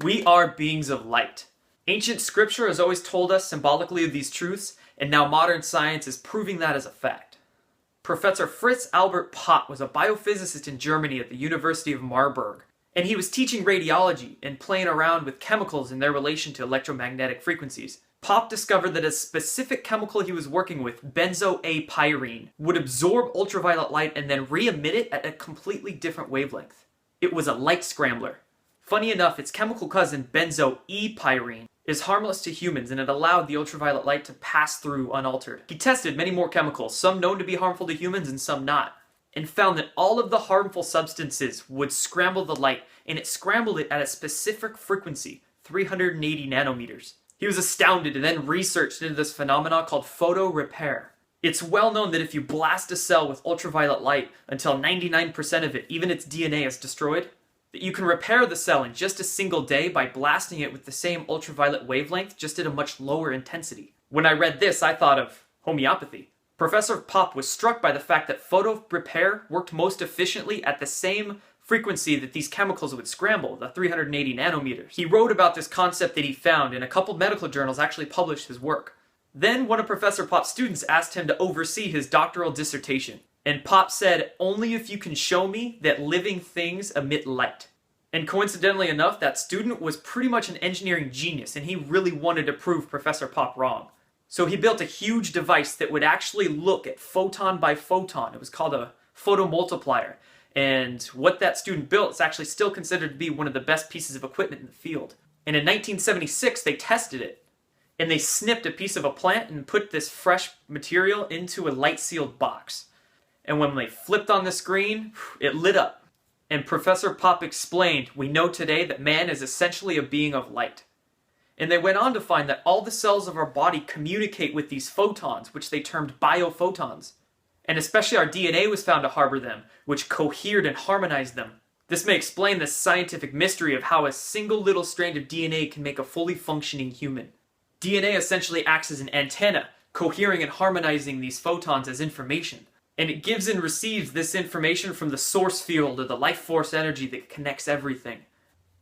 We are beings of light. Ancient scripture has always told us symbolically of these truths, and now modern science is proving that as a fact. Professor Fritz Albert Popp was a biophysicist in Germany at the University of Marburg, and he was teaching radiology and playing around with chemicals and their relation to electromagnetic frequencies. Popp discovered that a specific chemical he was working with, benzo-A-pyrene, would absorb ultraviolet light and then re-emit it at a completely different wavelength. It was a light scrambler. Funny enough, its chemical cousin, benzo-E-pyrene, is harmless to humans, and it allowed the ultraviolet light to pass through unaltered. He tested many more chemicals, some known to be harmful to humans and some not, and found that all of the harmful substances would scramble the light, and it scrambled it at a specific frequency, 380 nanometers. He was astounded and then researched into this phenomenon called photo repair. It's well known that if you blast a cell with ultraviolet light until 99% of it, even its DNA, is destroyed, that you can repair the cell in just a single day by blasting it with the same ultraviolet wavelength, just at a much lower intensity. When I read this, I thought of homeopathy. Professor Popp was struck by the fact that photo repair worked most efficiently at the same frequency that these chemicals would scramble, the 380 nanometers. He wrote about this concept that he found, and a couple medical journals actually published his work. Then one of Professor Popp's students asked him to oversee his doctoral dissertation. And Popp said, "Only if you can show me that living things emit light." And coincidentally enough, that student was pretty much an engineering genius, and he really wanted to prove Professor Popp wrong. So he built a huge device that would actually look at photon by photon. It was called a photomultiplier. And what that student built is actually still considered to be one of the best pieces of equipment in the field. And in 1976, they tested it. And they snipped a piece of a plant and put this fresh material into a light-sealed box. And when they flipped on the screen, it lit up. And Professor Popp explained, "We know today that man is essentially a being of light." And they went on to find that all the cells of our body communicate with these photons, which they termed BioPhotons. And especially our DNA was found to harbor them, which cohered and harmonized them. This may explain the scientific mystery of how a single little strand of DNA can make a fully functioning human. DNA essentially acts as an antenna, cohering and harmonizing these photons as information. And it gives and receives this information from the source field, or the life force energy that connects everything.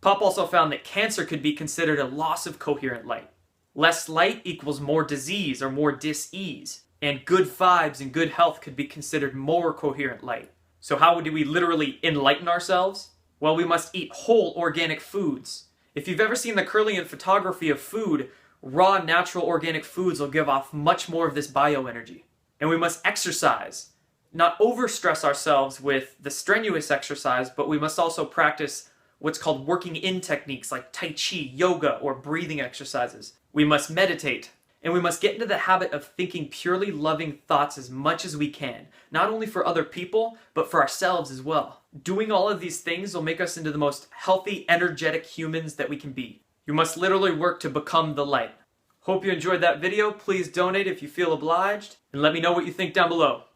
Popp also found that cancer could be considered a loss of coherent light. Less light equals more disease or more dis-ease. And good vibes and good health could be considered more coherent light. So how do we literally enlighten ourselves? Well, we must eat whole organic foods. If you've ever seen the Kirlian photography of food, raw natural organic foods will give off much more of this bioenergy. And we must exercise. Not overstress ourselves with the strenuous exercise, but we must also practice what's called working in techniques like Tai Chi, yoga, or breathing exercises. We must meditate, and we must get into the habit of thinking purely loving thoughts as much as we can, not only for other people, but for ourselves as well. Doing all of these things will make us into the most healthy, energetic humans that we can be. You must literally work to become the light. Hope you enjoyed that video. Please donate if you feel obliged, and let me know what you think down below.